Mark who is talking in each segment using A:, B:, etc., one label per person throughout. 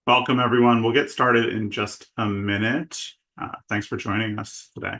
A: Welcome, everyone. We'll get started in just a minute. Thanks for joining us today.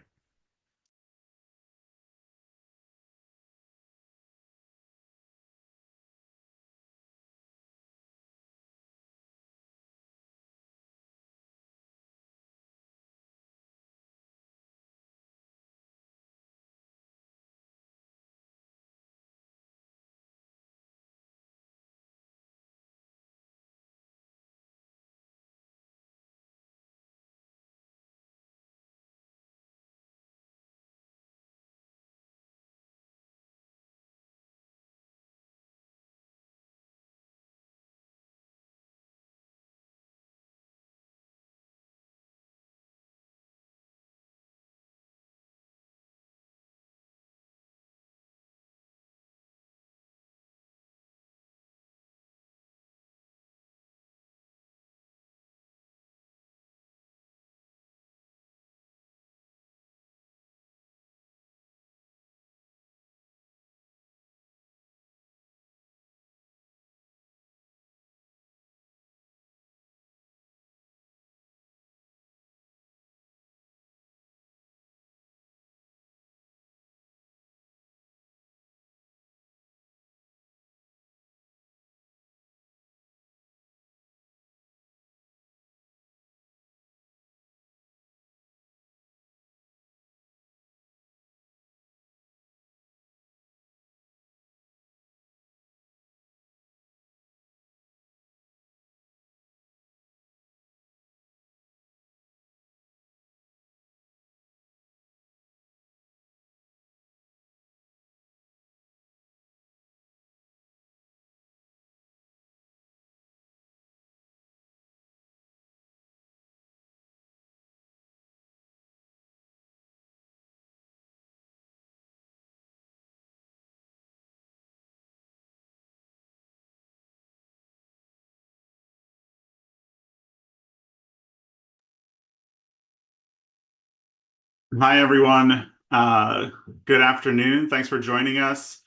A: Hi, everyone. Good afternoon. Thanks for joining us.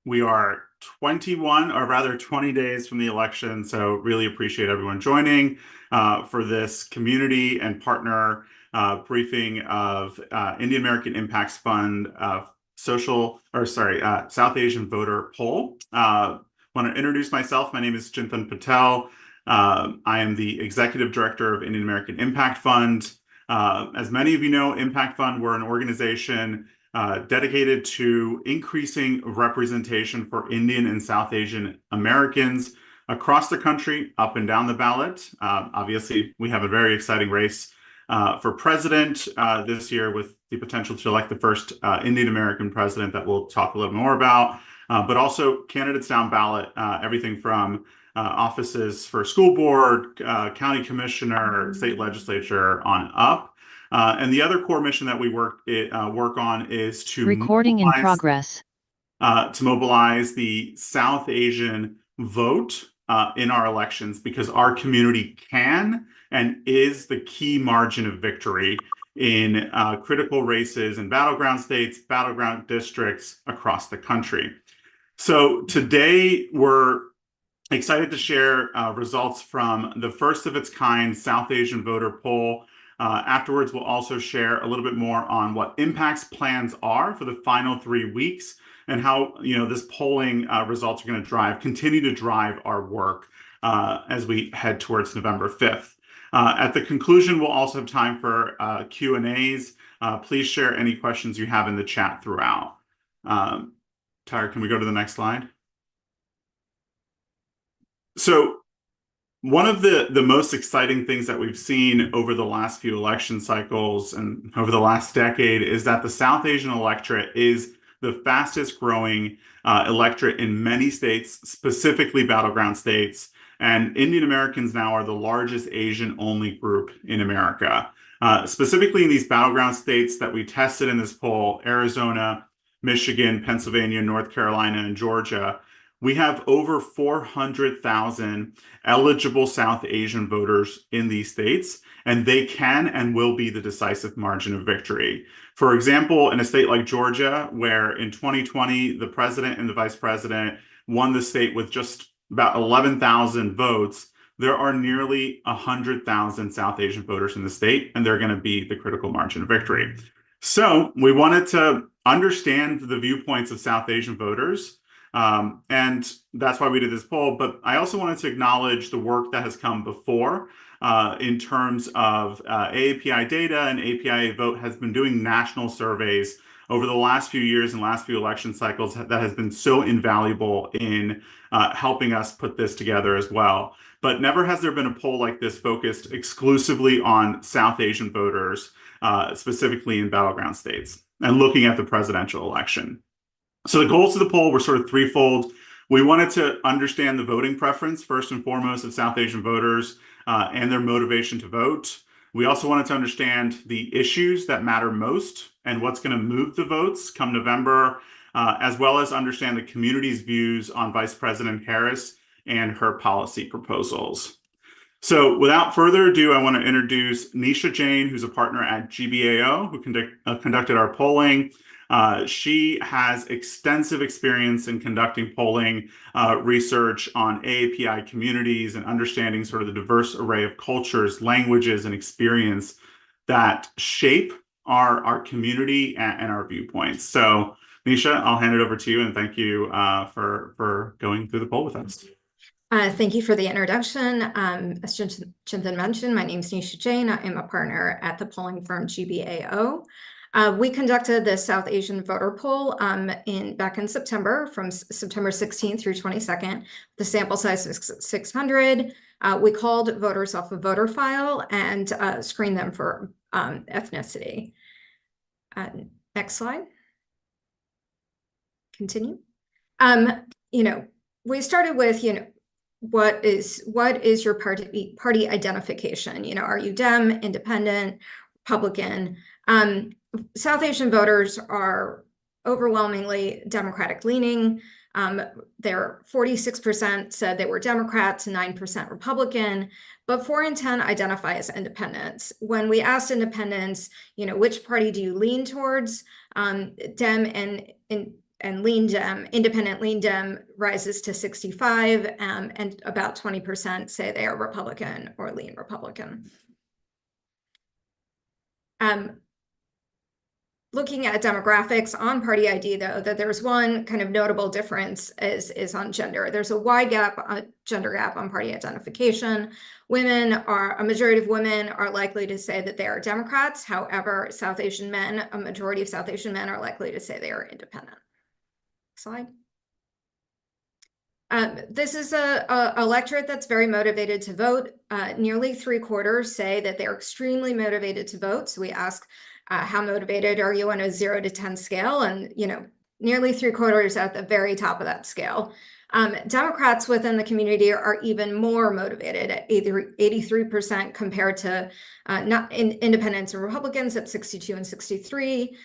A: We are 21, or rather 20 days from the election, so really appreciate everyone joining for this community and partner briefing of Indian American Impacts Fund South Asian voter poll. Want to introduce myself. My name is Chintan Patel. I am the Executive Director of Indian American Impact Fund. As many of you know, Impact Fund, we're an organization dedicated to increasing representation for Indian and South Asian Americans across the country, up and down the ballot. Obviously, we have a very exciting race for president this year with the potential to elect the first Indian American president that we'll talk a little more about, but also candidates down ballot, everything from offices for school board, county commissioner, state legislature on up. And the other core mission that we work on is to
B: recording in progress.
A: To mobilize the South Asian vote in our elections, because our community can and is the key margin of victory in critical races in battleground states, battleground districts across the country. So today we're excited to share results from the first of its kind South Asian voter poll. Afterwards, we'll also share a little bit more on what Impact's plans are for the final 3 weeks and how this polling results are going to continue to drive our work as we head towards November 5th. At the conclusion, we'll also have time for Q&As. Please share any questions you have in the chat throughout. Tyra, can we go to the next slide? So one of the most exciting things that we've seen over the last few election cycles and over the last decade is that the South Asian electorate is the fastest growing electorate in many states, specifically battleground states. And Indian Americans now are the largest Asian-only group in America. Specifically in these battleground states that we tested in this poll, Arizona, Michigan, Pennsylvania, North Carolina, and Georgia, we have over 400,000 eligible South Asian voters in these states, and they can and will be the decisive margin of victory. For example, in a state like Georgia, where in 2020, the president and the vice president won the state with just about 11,000 votes, there are nearly 100,000 South Asian voters in the state, and they're going to be the critical margin of victory. So we wanted to understand the viewpoints of South Asian voters, and that's why we did this poll. But I also wanted to acknowledge the work that has come before in terms of AAPI data, and API Vote has been doing national surveys over the last few years and last few election cycles that has been so invaluable in helping us put this together as well. But never has there been a poll like this focused exclusively on South Asian voters, specifically in battleground states, and looking at the presidential election. So the goals of the poll were sort of threefold. We wanted to understand the voting preference, first and foremost, of South Asian voters and their motivation to vote. We also wanted to understand the issues that matter most and what's going to move the votes come November, as well as understand the community's views on Vice President Harris and her policy proposals. So without further ado, I want to introduce Nisha Jain, who's a partner at GBAO, who conducted our polling. She has extensive experience in conducting polling research on AAPI communities and understanding sort of the diverse array of cultures, languages, and experience that shape our community and our viewpoints. So Nisha, I'll hand it over to you, and thank you for going through the poll with us.
B: Thank you for the introduction. As Chintan mentioned, my name is Nisha Jain. I am a partner at the polling firm GBAO. We conducted the South Asian voter poll back in September, from September 16th through 22nd. The sample size is 600. We called voters off a voter file and screened them for ethnicity. Next slide. Continue. We started with, what is your party identification? Are you Dem, Independent, Republican? South Asian voters are overwhelmingly Democratic leaning. Their 46% said they were Democrats and 9% Republican, but 4 in 10 identify as independents. When we asked independents, which party do you lean towards? Dem and lean Dem, independent lean Dem rises to 65, and about 20% say they are Republican or lean Republican. Looking at demographics on party ID, though, that there's one kind of notable difference is on gender. There's a wide gender gap on party identification. A majority of women are likely to say that they are Democrats. However, a majority of South Asian men are likely to say they are independent. Slide. This is a electorate that's very motivated to vote. Nearly 3/4 say that they're extremely motivated to vote. So we ask, how motivated are you on a 0 to 10 scale? And, nearly 3/4 at the very top of that scale. Democrats within the community are even more motivated at 83% compared to independents and Republicans at 62 and 63.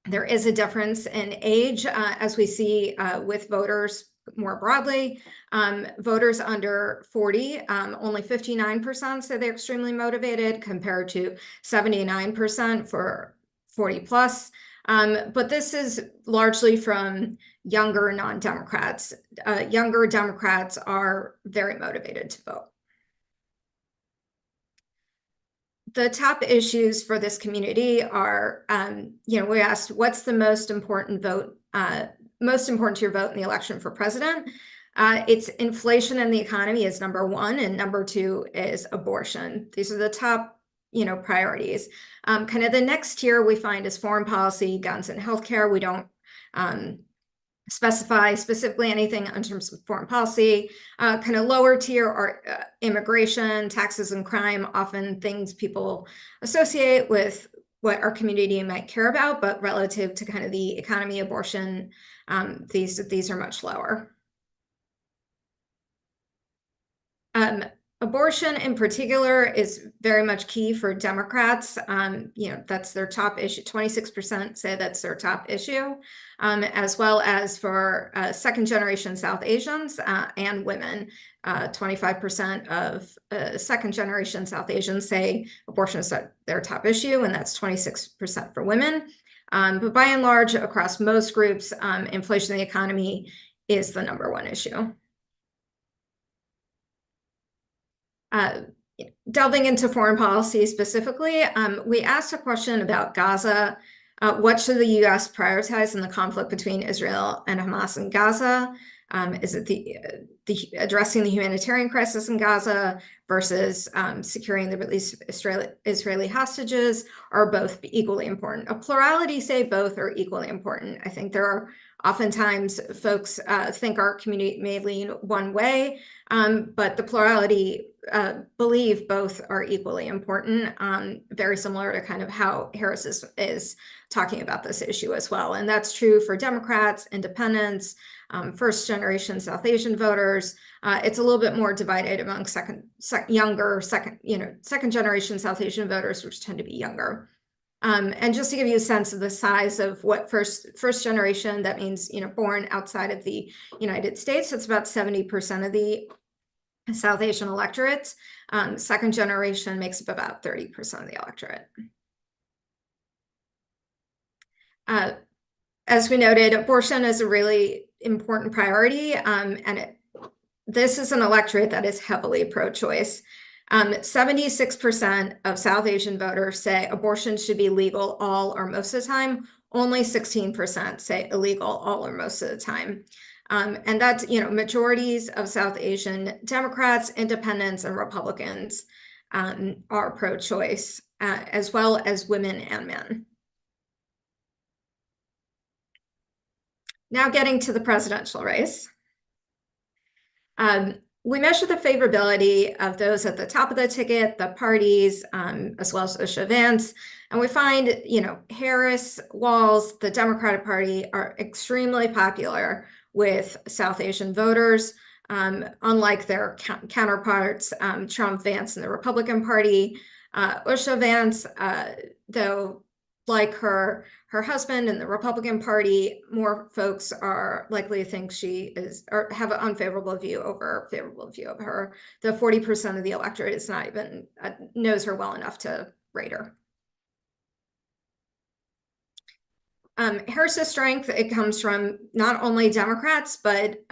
B: There is a difference in age, as we see with voters more broadly. Voters under 40, only 59% say they're extremely motivated compared to 79% for 40 plus. But this is largely from younger non-Democrats. Younger Democrats are very motivated to vote. The top issues for this community are, we asked, what's the most important to your vote in the election for president? It's inflation and the economy is number 1, and number 2 is abortion. These are the top, priorities. Kind of the next tier we find is foreign policy, guns, and healthcare. We don't specify specifically anything in terms of foreign policy. Kind of lower tier are immigration, taxes, and crime, often things people associate with what our community might care about, but relative to kind of the economy, abortion, these are much lower. Abortion in particular is very much key for Democrats. That's their top issue. 26% say that's their top issue, as well as for second-generation South Asians and women. 25% of second-generation South Asians say abortion is their top issue, and that's 26% for women. But by and large, across most groups, inflation in the economy is the number 1 issue. Delving into foreign policy specifically, we asked a question about Gaza. What should the U.S. prioritize in the conflict between Israel and Hamas in Gaza? Is it the addressing the humanitarian crisis in Gaza versus securing the release of Israeli hostages, are both equally important? A plurality say both are equally important. I think there are oftentimes folks think our community may lean one way, but the plurality believe both are equally important, very similar to kind of how Harris is talking about this issue as well. And that's true for Democrats, independents, first generation South Asian voters. It's a little bit more divided among second generation South Asian voters, which tend to be younger. And just to give you a sense of the size of what first generation, that means, born outside of the United States, it's about 70% of the South Asian electorate. Second generation makes up about 30% of the electorate. As we noted, abortion is a really important priority, and this is an electorate that is heavily pro-choice. 76% of South Asian voters say abortion should be legal all or most of the time. Only 16% say illegal all or most of the time. And that's, majorities of South Asian Democrats, independents, and Republicans are pro-choice, as well as women and men. Now getting to the presidential race. We measure the favorability of those at the top of the ticket, the parties, as well as Usha Vance. And we find, Harris, Walz, the Democratic Party are extremely popular with South Asian voters, unlike their counterparts, Trump, Vance, and the Republican Party. Usha Vance, though, like her husband and the Republican Party, more folks are likely to think she is, or have an unfavorable view over a favorable view of her. The 40% of the electorate is not even knows her well enough to rate her. Harris's strength, it comes from not only Democrats, but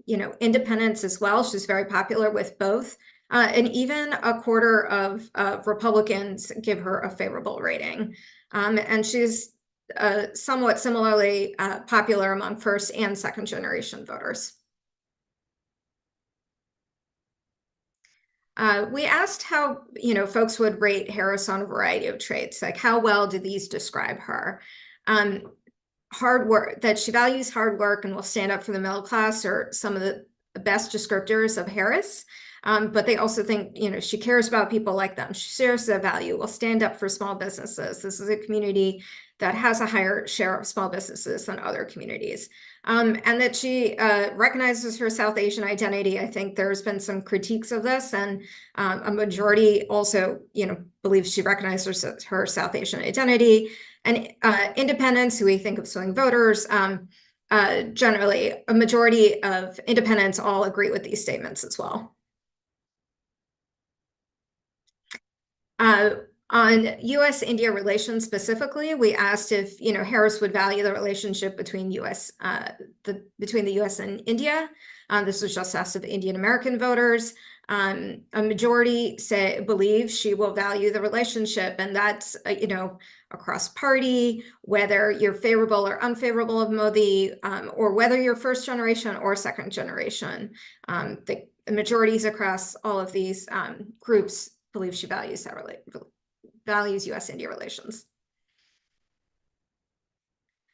B: independents as well. She's very popular with both. And even a quarter of Republicans give her a favorable rating. And she's somewhat similarly popular among first and second generation voters. We asked how folks would rate Harris on a variety of traits, like how well do these describe her? Hard work, that she values hard work and will stand up for the middle class, are some of the best descriptors of Harris. But they also think, she cares about people like them. She shares their value, will stand up for small businesses. This is a community that has a higher share of small businesses than other communities. And that she recognizes her South Asian identity. I think there's been some critiques of this, and a majority also, believes she recognizes her South Asian identity. And independents, who we think of swing voters, generally, a majority of independents all agree with these statements as well. On U.S.-India relations specifically, we asked if Harris would value the relationship between between the U.S. and India. This was just asked of Indian American voters. A majority believe she will value the relationship, and that's across party, whether you're favorable or unfavorable of Modi, or whether you're first generation or second generation. The majorities across all of these groups believe she values U.S.-India relations.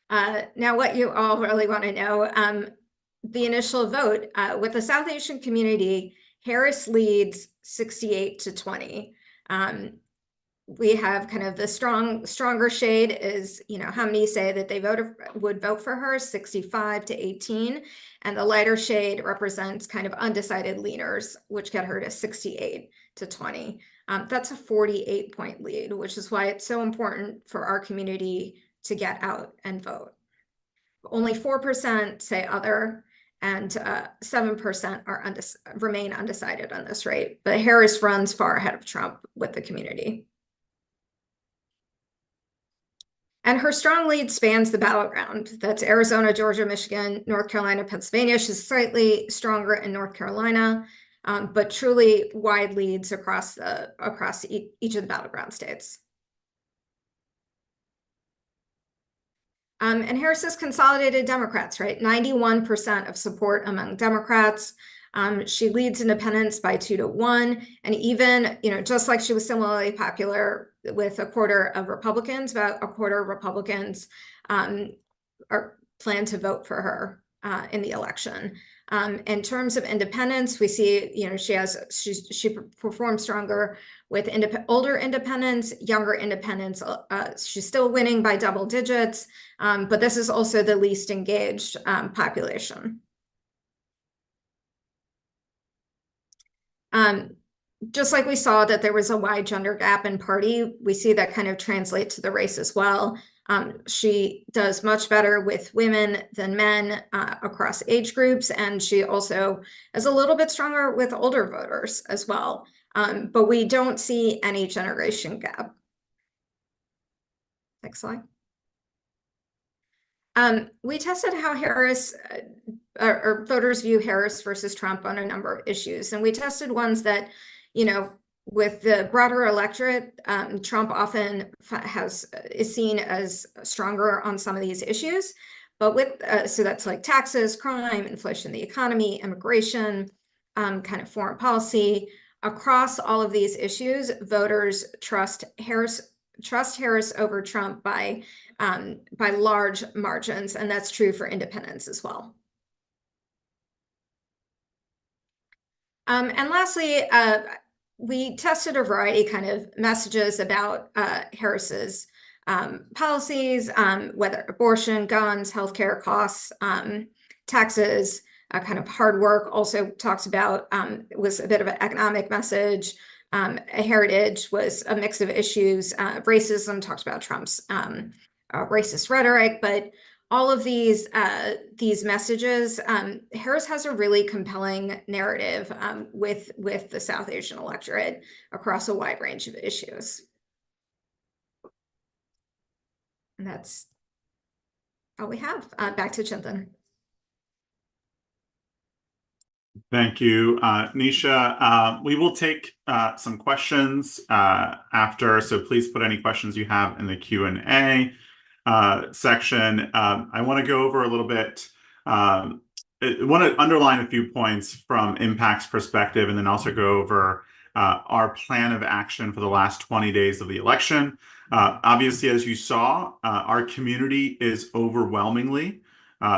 B: Now, what you all really want to know, the initial vote with the South Asian community, Harris leads 68-20. We have kind of the stronger shade is, how many say that they would vote for her, 65-18. And the lighter shade represents kind of undecided leaners, which get her to 68-20. That's a 48-point lead, which is why it's so important for our community to get out and vote. Only 4% say other, and 7% remain undecided on this rate. But Harris runs far ahead of Trump with the community. And her strong lead spans the battleground. That's Arizona, Georgia, Michigan, North Carolina, Pennsylvania. She's slightly stronger in North Carolina. but truly wide leads across each of the battleground states. And Harris has consolidated Democrats, right? 91% of support among Democrats. She leads independents by 2-1. And even, just like she was similarly popular with a quarter of Republicans, about a quarter of Republicans are plan to vote for her in the election. In terms of independents, we see, she performs stronger with older independents, younger independents. She's still winning by double digits, but this is also the least engaged population. Just like we saw that there was a wide gender gap in party, we see that kind of translate to the race as well. She does much better with women than men across age groups, and she also is a little bit stronger with older voters as well. But we don't see any generation gap. Next slide. We tested how Harris or voters view Harris versus Trump on a number of issues, and we tested ones that, with the broader electorate, Trump often is seen as stronger on some of these issues, but so that's like taxes, crime, inflation, the economy, immigration, kind of foreign policy. Across all of these issues, voters trust Harris over Trump by large margins, and that's true for independents as well. And lastly, we tested a variety kind of messages about Harris's policies, whether abortion, guns, healthcare costs, taxes, kind of hard work. Also talks about was a bit of an economic message. A heritage was a mix of issues. Racism, talks about Trump's racist rhetoric, but all of these messages, Harris has a really compelling narrative with the South Asian electorate across a wide range of issues. And that's all we have. Back to Chintan.
A: Thank you, Nisha. We will take some questions after, so please put any questions you have in the Q&A section. I want to go over a little bit, I want to underline a few points from Impact's perspective, and then also go over our plan of action for the last 20 days of the election. Obviously, as you saw, our community is overwhelmingly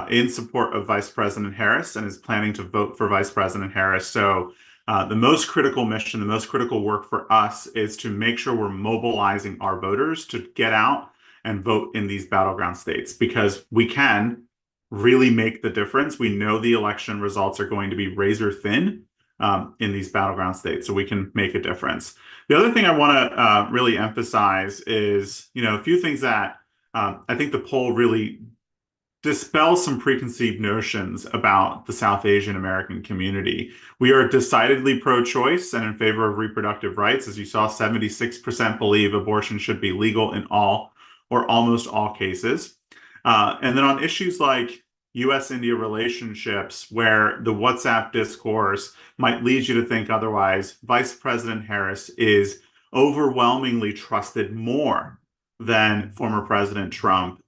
A: in support of Vice President Harris and is planning to vote for Vice President Harris. So the most critical mission, the most critical work for us is to make sure we're mobilizing our voters to get out and vote in these battleground states, because we can really make the difference. We know the election results are going to be razor thin in these battleground states, so we can make a difference. The other thing I want to really emphasize is, a few things that I think the poll really dispels some preconceived notions about the South Asian American community. We are decidedly pro-choice and in favor of reproductive rights. As you saw, 76% believe abortion should be legal in all or almost all cases. And then on issues like U.S.-India relationships, where the WhatsApp discourse might lead you to think otherwise, Vice President Harris is overwhelmingly trusted more than former President Trump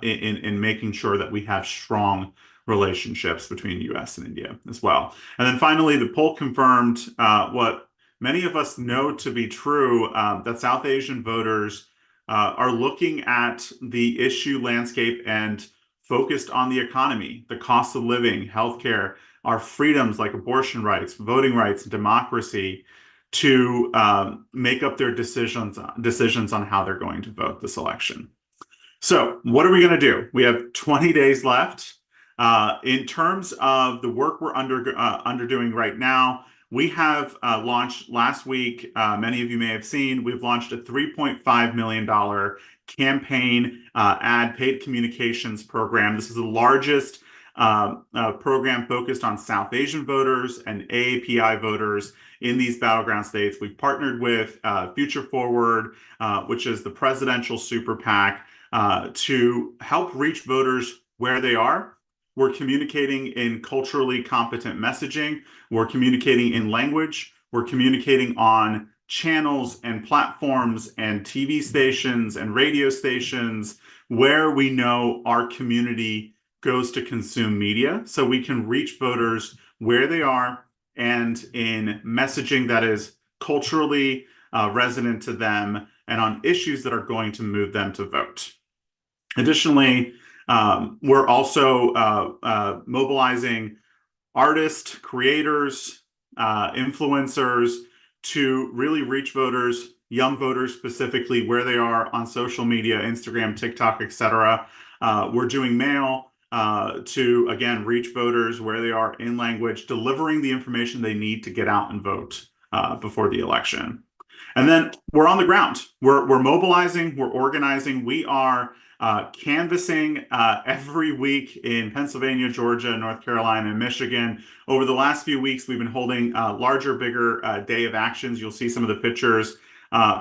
A: in making sure that we have strong relationships between U.S. and India as well. And then finally, the poll confirmed what many of us know to be true, that South Asian voters are looking at the issue landscape and focused on the economy, the cost of living, healthcare, our freedoms like abortion rights, voting rights, democracy, to make up their decisions on how they're going to vote this election. So what are we going to do? We have 20 days left. In terms of the work we're underdoing right now, we have launched last week, many of you may have seen, we've launched a $3.5 million campaign ad paid communications program. This is the largest program focused on South Asian voters and AAPI voters in these battleground states. We've partnered with Future Forward, which is the presidential super PAC, to help reach voters where they are, We're communicating in culturally competent messaging. We're communicating in language. We're communicating on channels and platforms and TV stations and radio stations where we know our community goes to consume media, so we can reach voters where they are and in messaging that is culturally resonant to them and on issues that are going to move them to vote. Additionally, we're also mobilizing artists, creators, influencers to really reach voters, young voters specifically, where they are on social media, Instagram, TikTok, etc. We're doing mail to, again, reach voters where they are in language, delivering the information they need to get out and vote before the election. And then we're on the ground. We're mobilizing, we're organizing, we are canvassing every week in Pennsylvania, Georgia, North Carolina, and Michigan. Over the last few weeks, we've been holding larger, bigger day of actions. You'll see some of the pictures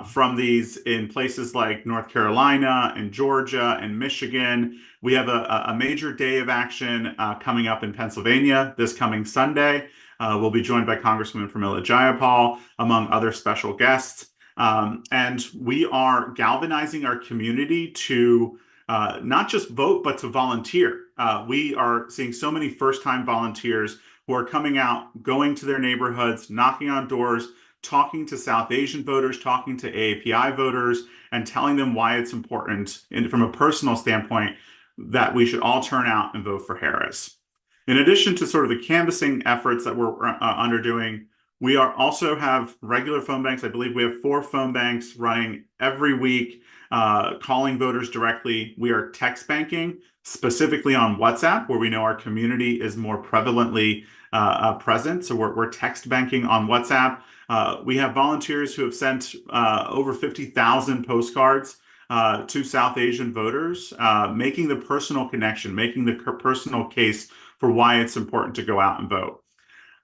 A: from these in places like North Carolina and Georgia and Michigan. We have a major day of action coming up in Pennsylvania this coming Sunday. We'll be joined by Congresswoman Pramila Jayapal, among other special guests. And we are galvanizing our community to not just vote, but to volunteer. We are seeing so many first-time volunteers who are coming out, going to their neighborhoods, knocking on doors, talking to South Asian voters, talking to AAPI voters, and telling them why it's important, and from a personal standpoint, that we should all turn out and vote for Harris. In addition to sort of the canvassing efforts that we're underdoing, we are also have regular phone banks. I believe we have 4 phone banks running every week, calling voters directly. We are text banking, specifically on WhatsApp, where we know our community is more prevalently present. So we're text banking on WhatsApp. We have volunteers who have sent over 50,000 postcards to South Asian voters, making the personal connection, making the personal case for why it's important to go out and vote.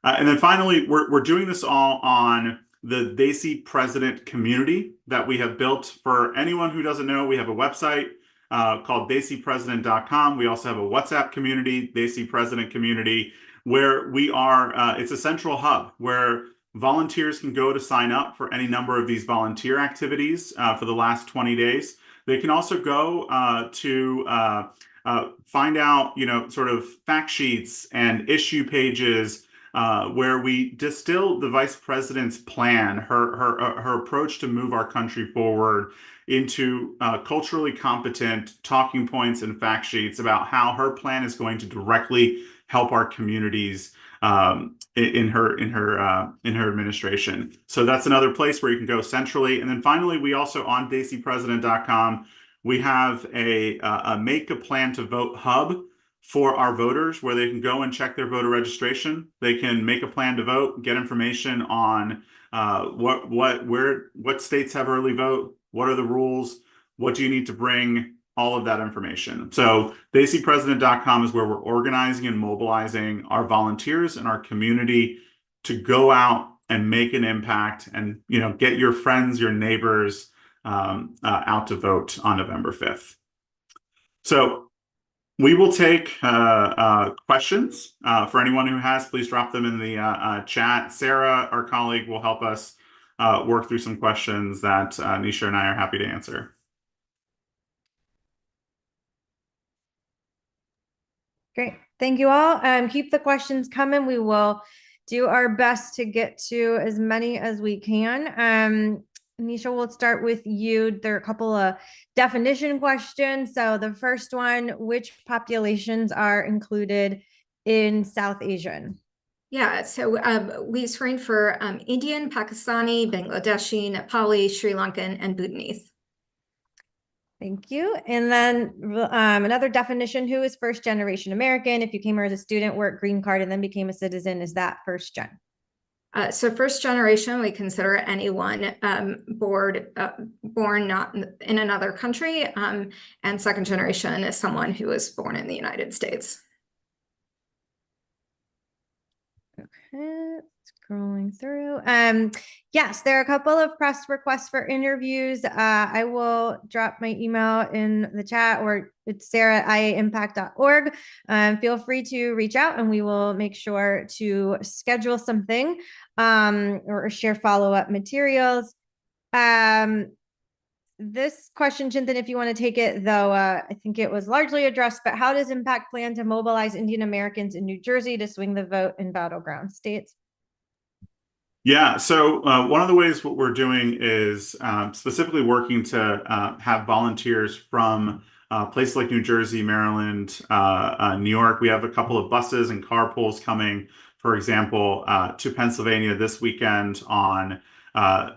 A: And then finally, we're doing this all on the Desi President community that we have built. For anyone who doesn't know, we have a website called desipresident.com. We also have a WhatsApp community, Desi President community, where we are, it's a central hub where volunteers can go to sign up for any number of these volunteer activities for the last 20 days. They can also go to find out, sort of fact sheets and issue pages where we distill the vice president's plan, her approach to move our country forward into culturally competent talking points and fact sheets about how her plan is going to directly help our communities in her administration. So that's another place where you can go centrally. And then finally, we also on desipresident.com, we have a make a plan to vote hub for our voters where they can go and check their voter registration. They can make a plan to vote, get information on what states have early vote, what are the rules, what do you need to bring, all of that information. So desipresident.com is where we're organizing and mobilizing our volunteers and our community to go out and make an impact and get your friends, your neighbors out to vote on November 5th. So we will take questions for anyone who has. Please drop them in the chat. Sarah, our colleague, will help us work through some questions that Nisha and I are happy to answer.
C: Great. Thank you all. Keep the questions coming. We will do our best to get to as many as we can. Nisha, we'll start with you. There are a couple of definition questions. So the first one, which populations are included in South Asian?
B: Yeah, so we screened for Indian, Pakistani, Bangladeshi, Nepali, Sri Lankan, and Bhutanese.
C: Thank you. And then another definition, who is first generation American? If you came here as a student, worked green card, and then became a citizen, is that first gen?
B: So first generation, we consider anyone born not in another country, and second generation is someone who was born in the United States.
C: Okay, that's scrolling through. Yes, there are a couple of press requests for interviews. I will drop my email in the chat, or it's sarah@iaimpact.org. Feel free to reach out and we will make sure to schedule something or share follow-up materials. This question, Chintan, if you want to take it, though, I think it was largely addressed, but how does Impact plan to mobilize Indian Americans in New Jersey to swing the vote in battleground states?
A: Yeah, so one of the ways what we're doing is specifically working to have volunteers from places like New Jersey, Maryland, New York. We have a couple of buses and carpools coming, for example, to Pennsylvania this weekend on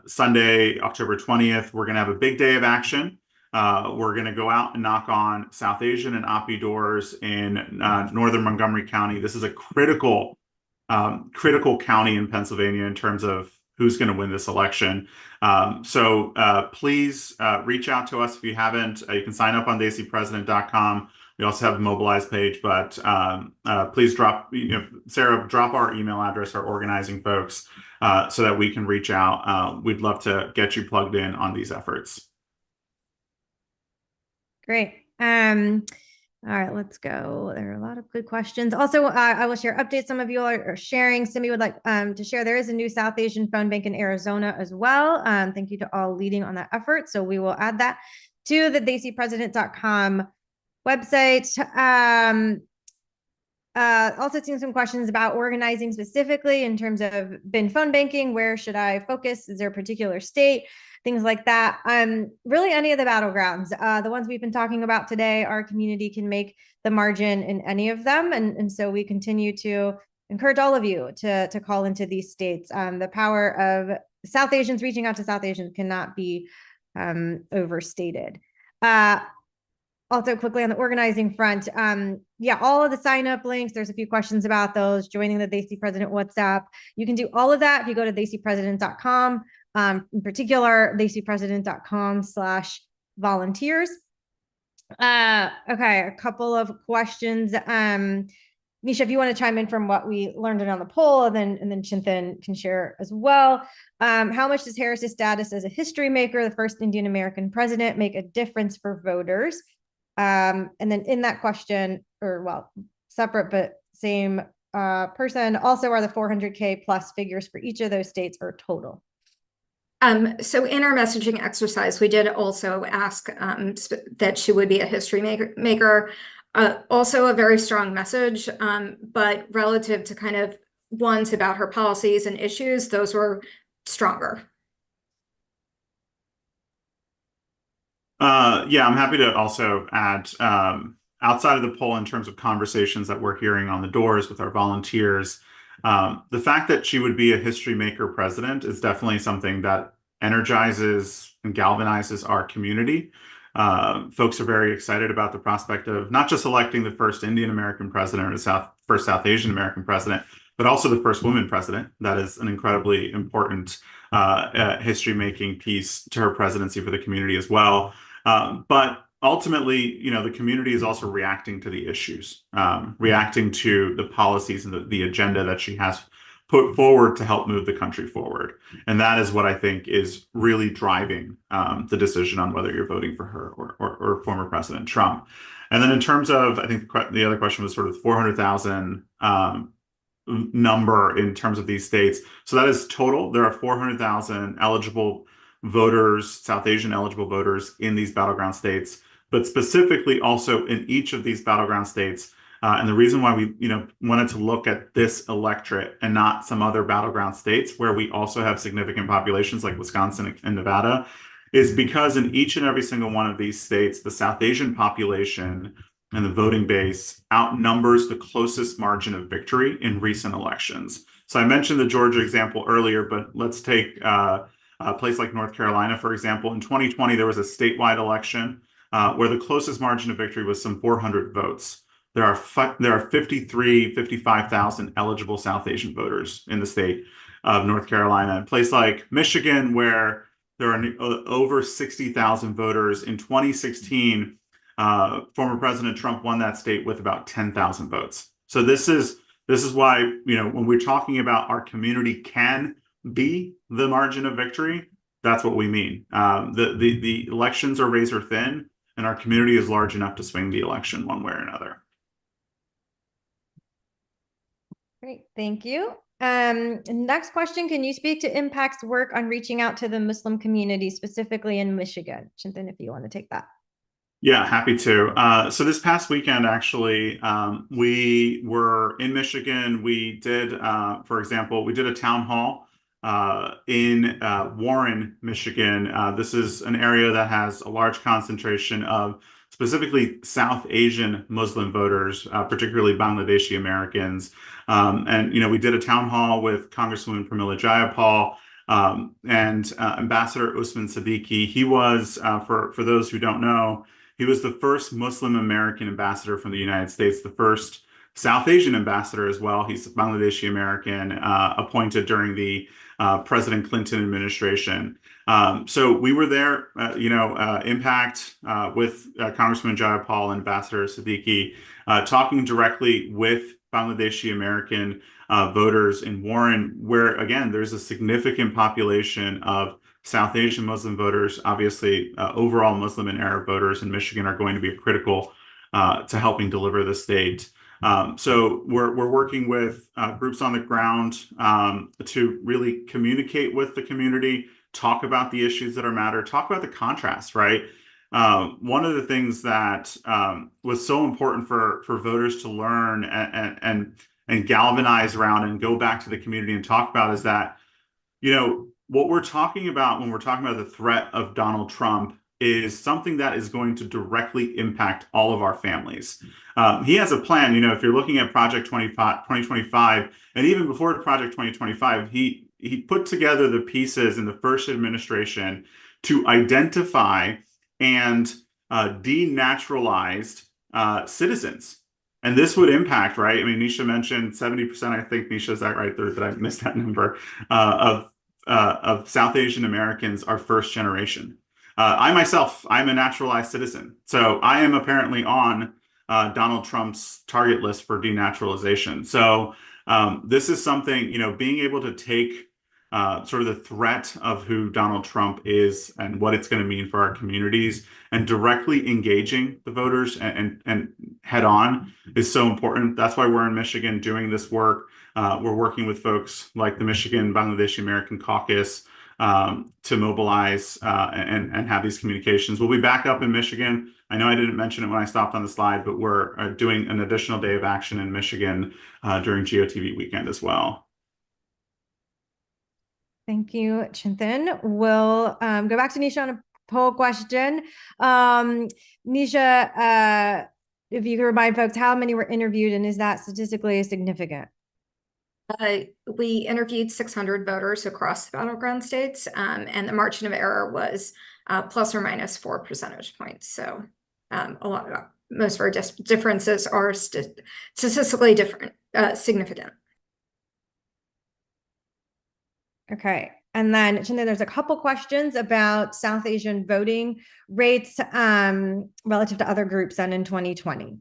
A: Sunday, October 20th. We're going to have a big day of action. We're going to go out and knock on South Asian and OPI doors in northern Montgomery County. This is a critical county in Pennsylvania in terms of who's going to win this election. So please reach out to us if you haven't. You can sign up on dacpresident.com. We also have a mobilize page, but please drop, Sarah, drop our email address, our organizing folks, so that we can reach out. We'd love to get you plugged in on these efforts.
C: Great. All right, let's go. There are a lot of good questions. Also, I will share updates. Some of you are sharing. Simi would like to share. There is a new South Asian phone bank in Arizona as well. Thank you to all leading on that effort. So we will add that to the dacpresident.com website. Also seeing some questions about organizing specifically in terms of bin phone banking. Where should I focus? Is there a particular state? Things like that. Really any of the battlegrounds. The ones we've been talking about today, our community can make the margin in any of them. And so we continue to encourage all of you to call into these states. The power of South Asians reaching out to South Asians cannot be overstated. Also quickly on the organizing front, yeah, all of the sign up links, there's a few questions about those, joining the Daisy President WhatsApp. You can do all of that if you go to daisypresident.com. In particular, daisypresident.com/volunteers. Okay, a couple of questions. Nisha, if you want to chime in from what we learned on the poll, and then Chintan can share as well. How much does Harris's status as a history maker, the first Indian American president, make a difference for voters? And then in that question, or well, separate but same person, also are the 400K plus figures for each of those states or total?
B: So in our messaging exercise, we did also ask that she would be a history maker. Also a very strong message, but relative to kind of ones about her policies and issues, those were stronger.
A: Yeah, I'm happy to also add, outside of the poll, in terms of conversations that we're hearing on the doors with our volunteers, the fact that she would be a history maker president is definitely something that energizes and galvanizes our community. Folks are very excited about the prospect of not just electing the first Indian American president or the first South Asian American president, but also the first woman president. That is an incredibly important history-making piece to her presidency for the community as well. But ultimately, the community is also reacting to the issues, reacting to the policies and the agenda that she has put forward to help move the country forward. And that is what I think is really driving the decision on whether you're voting for her or former President Trump. And then in terms of, I think the other question was sort of 400,000 number in terms of these states. So that is total. There are 400,000 eligible voters, South Asian eligible voters in these battleground states, but specifically also in each of these battleground states. And the reason why we, wanted to look at this electorate and not some other battleground states where we also have significant populations like Wisconsin and Nevada is because in each and every single one of these states, the South Asian population and the voting base outnumbers the closest margin of victory in recent elections. So I mentioned the Georgia example earlier, but let's take a place like North Carolina, for example. In 2020, there was a statewide election where the closest margin of victory was some 400 votes. There are 55,000 eligible South Asian voters in the state of North Carolina. A place like Michigan, where there are over 60,000 voters. In 2016, former President Trump won that state with about 10,000 votes. So this is This is why, when we're talking about our community can be the margin of victory, that's what we mean. The elections are razor thin, and our community is large enough to swing the election one way or another.
C: Great, thank you. Next question, can you speak to Impact's work on reaching out to the Muslim community, specifically in Michigan? Chintan, if you want to take that.
A: Yeah, happy to. So this past weekend, actually, we were in Michigan. We did, for example, we did a town hall in Warren, Michigan. This is an area that has a large concentration of specifically South Asian Muslim voters, particularly Bangladeshi Americans. And we did a town hall with Congresswoman Pramila Jayapal and Ambassador Usman Siddiqui. He was, for those who don't know, he was the first Muslim American ambassador from the United States, the first South Asian ambassador as well. He's Bangladeshi American, appointed during the President Clinton administration. So we were there, Impact with Congressman Jayapal and Ambassador Siddiqui, talking directly with Bangladeshi American voters in Warren, where, again, there's a significant population of South Asian Muslim voters. Obviously, overall Muslim and Arab voters in Michigan are going to be critical to helping deliver the state. So we're working with groups on the ground to really communicate with the community, talk about the issues that are matter, talk about the contrast, right? One of the things that was so important for voters to learn and galvanize around and go back to the community and talk about is that, what we're talking about when we're talking about the threat of Donald Trump is something that is going to directly impact all of our families. He has a plan. If you're looking at Project 2025, and even before Project 2025, he put together the pieces in the first administration to identify and denaturalized citizens. And this would impact, right? I mean, Nisha mentioned 70%, I think, Nisha, is that right? Did I miss that number? Of South Asian Americans are first generation. I myself, I'm a naturalized citizen. So I am apparently on Donald Trump's target list for denaturalization. So this is something, being able to take sort of the threat of who Donald Trump is and what it's going to mean for our communities and directly engaging the voters and head on is so important. That's why we're in Michigan doing this work. We're working with folks like the Michigan Bangladeshi American Caucus to mobilize and have these communications. We'll be back up in Michigan. I know I didn't mention it when I stopped on the slide, but we're doing an additional day of action in Michigan during Diya TV weekend as well.
C: Thank you, Chintan. We'll go back to Nisha on a poll question. Nisha, if you could remind folks how many were interviewed and is that statistically significant?
B: We interviewed 600 voters across the battleground states, and the margin of error was plus or minus 4 percentage points. So most of our differences are statistically significant.
C: Okay. And then, Chintan, there's a couple questions about South Asian voting rates relative to other groups done in 2020.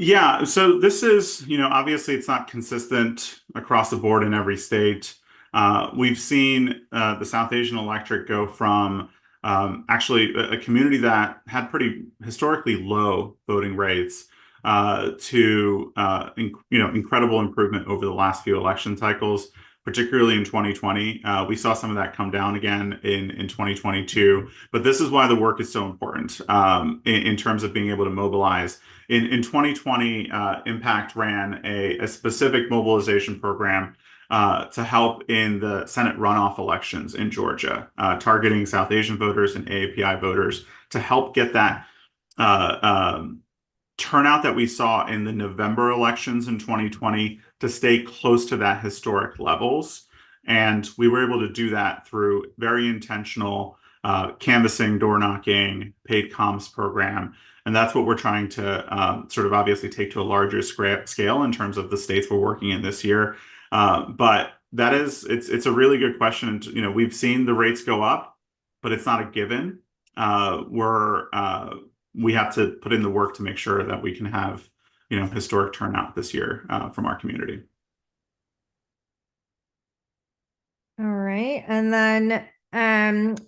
A: Yeah, so this is, obviously it's not consistent across the board in every state. We've seen the South Asian electorate go from actually a community that had pretty historically low voting rates to incredible improvement over the last few election cycles, particularly in 2020. We saw some of that come down again in 2022, but this is why the work is so important in terms of being able to mobilize. In 2020, Impact ran a specific mobilization program to help in the Senate runoff elections in Georgia, targeting South Asian voters and AAPI voters to help get that turnout that we saw in the November elections in 2020 to stay close to that historic levels. And we were able to do that through very intentional canvassing, door knocking, paid comms program. And that's what we're trying to sort of obviously take to a larger scale in terms of the states we're working in this year. But that is, it's a really good question. We've seen the rates go up, but it's not a given. we have to put in the work to make sure that we can have, historic turnout this year from our community.
C: All right. And then,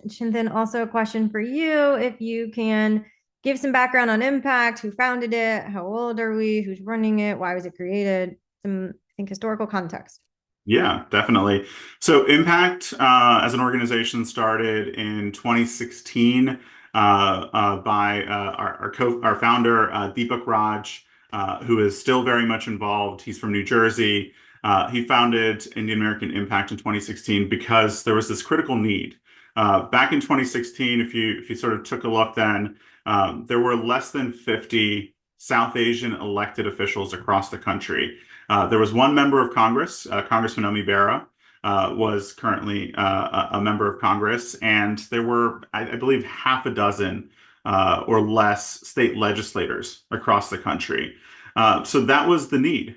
C: Chintan, also a question for you. If you can give some background on Impact, who founded it, how old are we, who's running it, why was it created? Some, I think, historical context.
A: Yeah, definitely. So Impact as an organization started in 2016 by our founder, Deepak Raj, who is still very much involved. He's from New Jersey. He founded Indian American Impact in 2016 because there was this critical need. Back in 2016, if you sort of took a look then, there were less than 50 South Asian elected officials across the country. There was one member of Congress, Congressman Omi Bera, was currently a member of Congress, and there were, I believe, half a dozen or less state legislators across the country. So that was the need.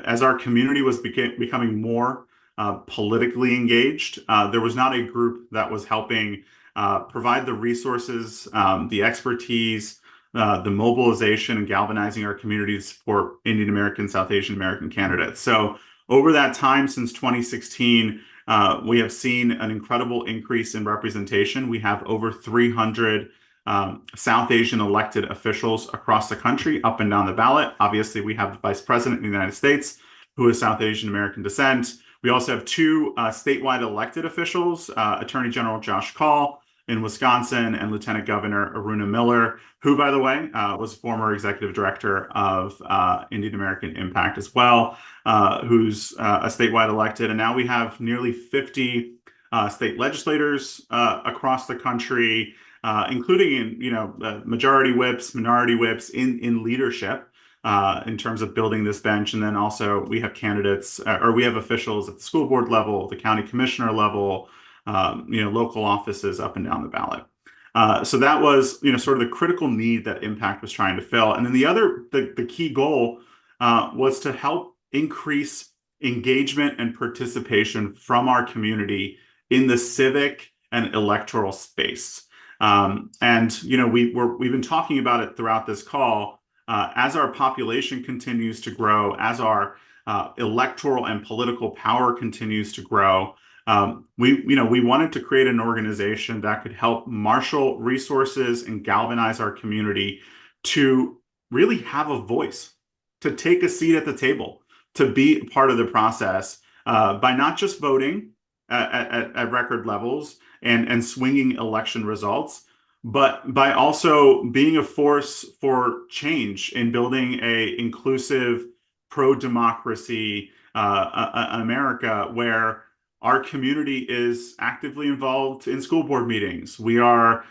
A: As our community was becoming more politically engaged, there was not a group that was helping provide the resources, the expertise, the mobilization and galvanizing our communities for Indian American, South Asian American candidates. So over that time, since 2016, we have seen an incredible increase in representation. We have over 300 South Asian elected officials across the country, up and down the ballot. Obviously, we have the Vice President of the United States, who is South Asian American descent. We also have two statewide elected officials, Attorney General Josh Kaul in Wisconsin and Lieutenant Governor Aruna Miller, who, by the way, was former executive director of Indian American Impact as well, who's a statewide elected. And now we have nearly 50 state legislators across the country, including in majority whips, minority whips in leadership in terms of building this bench. And then also we have candidates or we have officials at the school board level, the county commissioner level, local offices up and down the ballot. So that was, sort of the critical need that Impact was trying to fill. And then the key goal was to help increase engagement and participation from our community in the civic and electoral space. We've been talking about it throughout this call. As our population continues to grow, as our electoral and political power continues to grow, we wanted to create an organization that could help marshal resources and galvanize our community to really have a voice, to take a seat at the table, to be part of the process by not just voting at record levels and swinging election results, but by also being a force for change in building a inclusive, pro-democracy America where our community is actively involved in school board meetings. We've taught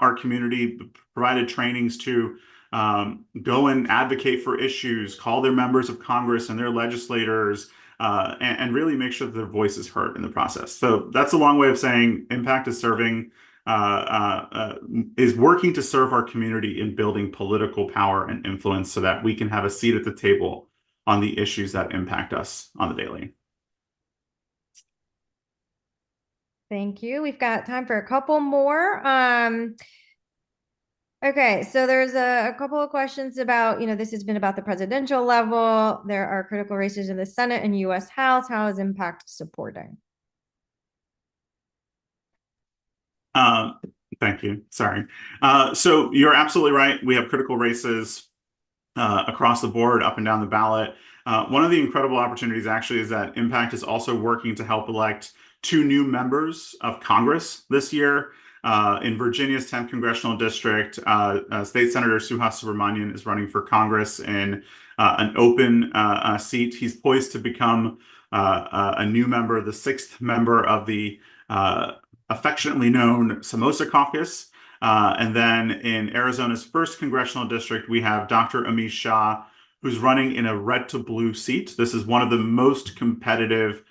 A: our community, provided trainings to go and advocate for issues, call their members of Congress and their legislators, and really make sure that their voice is heard in the process. So that's a long way of saying Impact is working to serve our community in building political power and influence so that we can have a seat at the table on the issues that impact us on the daily.
C: Thank you. We've got time for a couple more. Okay, so there's a couple of questions about, this has been about the presidential level. There are critical races in the Senate and U.S. House. How is Impact supporting?
A: Thank you. Sorry. So you're absolutely right. We have critical races across the board, up and down the ballot. One of the incredible opportunities actually is that Impact is also working to help elect 2 new members of Congress this year. In Virginia's 10th congressional district, State Senator Suhas Subramanian is running for Congress in an open seat. He's poised to become a new member, the 6th member of the affectionately known Samosa Caucus. And then in Arizona's 1st congressional district, we have Dr. Amish Shah, who's running in a red to blue seat. This is one of the most competitive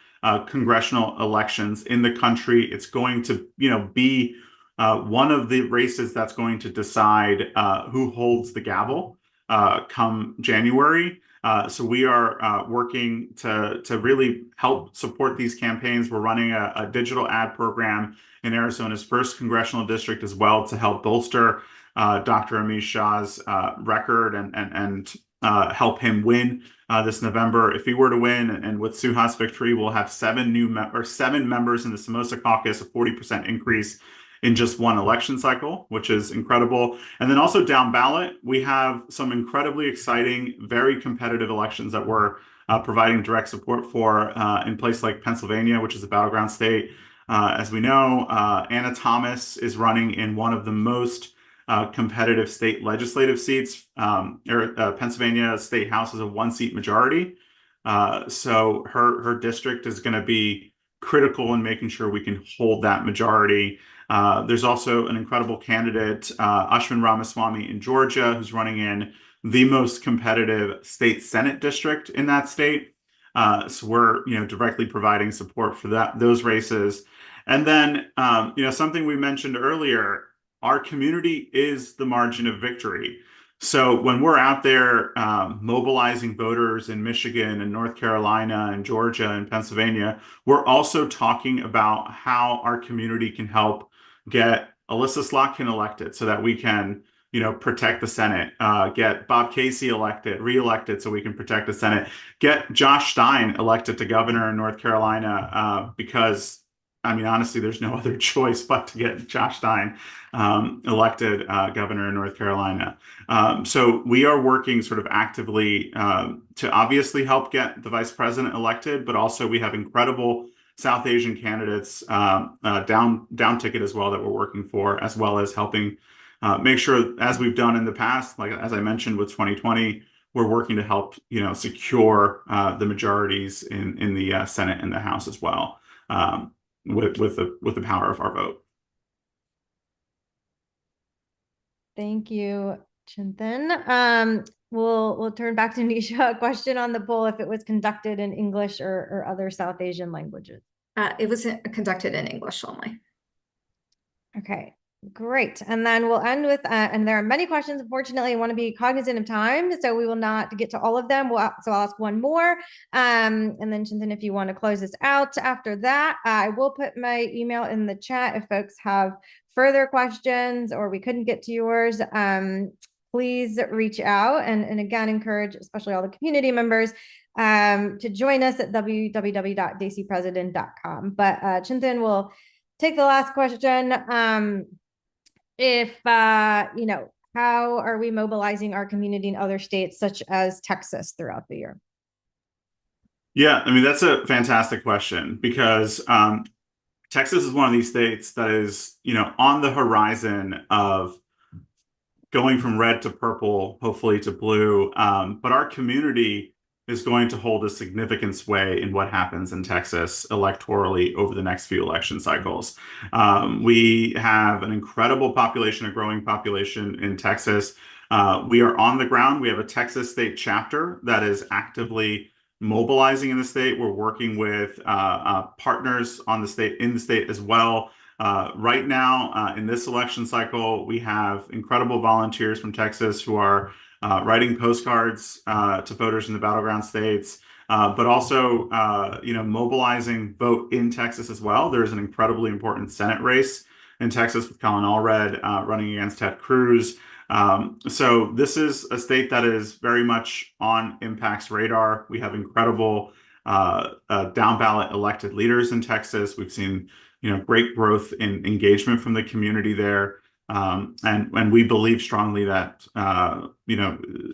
A: congressional elections in the country. It's going to, be one of the races that's going to decide who holds the gavel come January. So we are working to really help support these campaigns. We're running a digital ad program in Arizona's first congressional district as well to help bolster Dr. Amish Shah's record and help him win this November. If he were to win, and with Suhas's victory, we'll have seven members in the Samosa caucus, a 40% increase in just one election cycle, which is incredible. And then also down ballot, we have some incredibly exciting, very competitive elections that we're providing direct support for in places like Pennsylvania, which is a battleground state. As we know, Anna Thomas is running in one of the most competitive state legislative seats. Pennsylvania State House is a one-seat majority. So her district is going to be critical in making sure we can hold that majority. There's also an incredible candidate, Ashwin Ramaswamy in Georgia, who's running in the most competitive state Senate district in that state. So we're, directly providing support for those races. And then, something we mentioned earlier, our community is the margin of victory. So when we're out there mobilizing voters in Michigan and North Carolina and Georgia and Pennsylvania, we're also talking about how our community can help get Alyssa Slotkin elected so that we can, protect the Senate, get Bob Casey reelected so we can protect the Senate, get Josh Stein elected to governor in North Carolina because honestly, there's no other choice but to get Josh Stein elected governor in North Carolina. So we are working sort of actively to obviously help get the vice president elected, but also we have incredible South Asian candidates down ticket as well that we're working for, as well as helping make sure, as we've done in the past, like as I mentioned with 2020, we're working to help secure the majorities in the Senate and the House as well. With the power of our vote.
C: Thank you, Chintan. We'll turn back to Nisha. A question on the poll: if it was conducted in English or other South Asian languages.
B: It was conducted in English only.
C: Okay, great. And then we'll end with, and there are many questions. Unfortunately, I want to be cognizant of time, so we will not get to all of them. So I'll ask one more. And then Chintan, if you want to close this out after that, I will put my email in the chat if folks have further questions or we couldn't get to yours. Please reach out and again, encourage, especially all the community members, to join us at www.dcpresident.com. But Chintan will take the last question. How are we mobilizing our community in other states such as Texas throughout the year?
A: Yeah, that's a fantastic question because Texas is one of these states that is, on the horizon of going from red to purple, hopefully to blue. But our community is going to hold a significant sway in what happens in Texas electorally over the next few election cycles. We have an incredible population, a growing population in Texas. We are on the ground. We have a Texas state chapter that is actively mobilizing in the state. We're working with partners in the state as well. Right now, in this election cycle, we have incredible volunteers from Texas who are writing postcards to voters in the battleground states, but also, mobilizing vote in Texas as well. There's an incredibly important Senate race in Texas with Colin Allred running against Ted Cruz. So this is a state that is very much on Impact's radar. We have incredible down ballot elected leaders in Texas. We've seen, great growth in engagement from the community there. And we believe strongly that,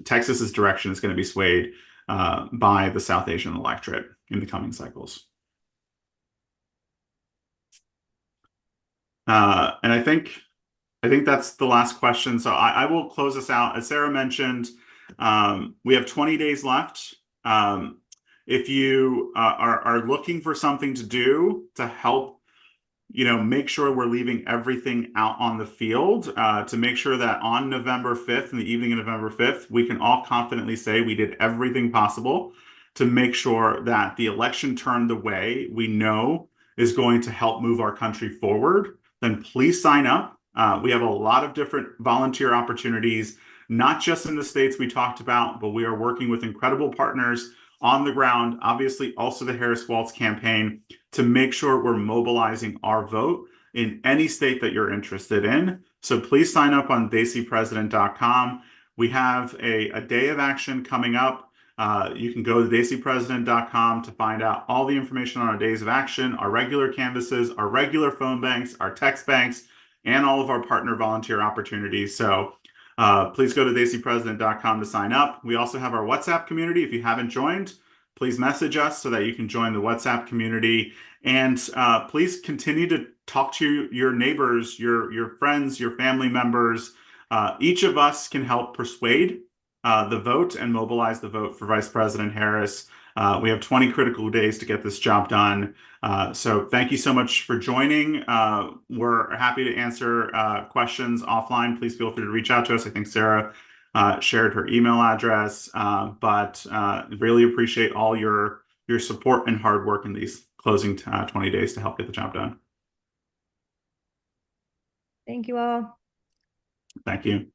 A: Texas's direction is going to be swayed by the South Asian electorate in the coming cycles. And I think that's the last question. So I will close this out. As Sarah mentioned, we have 20 days left. If you are looking for something to do to help, make sure we're leaving everything out on the field to make sure that on November 5th, in the evening of November 5th, we can all confidently say we did everything possible to make sure that the election turned the way we know is going to help move our country forward, then please sign up. We have a lot of different volunteer opportunities not just in the states we talked about, but we are working with incredible partners on the ground, obviously also the Harris Waltz campaign, to make sure we're mobilizing our vote in any state that you're interested in. So please sign up on dcpresident.com. We have a day of action coming up. You can go to dcpresident.com to find out all the information on our days of action, our regular canvases, our regular phone banks, our text banks, and all of our partner volunteer opportunities. So please go to dcpresident.com to sign up. We also have our WhatsApp community. If you haven't joined, please message us so that you can join the WhatsApp community. And please continue to talk to your neighbors, your friends, your family members. Each of us can help persuade the vote and mobilize the vote for Vice President Harris. We have 20 critical days to get this job done. So thank you so much for joining. We're happy to answer questions offline. Please feel free to reach out to us. I think Sarah shared her email address, but really appreciate all your support and hard work in these closing 20 days to help get the job done.
C: Thank you all.
A: Thank you.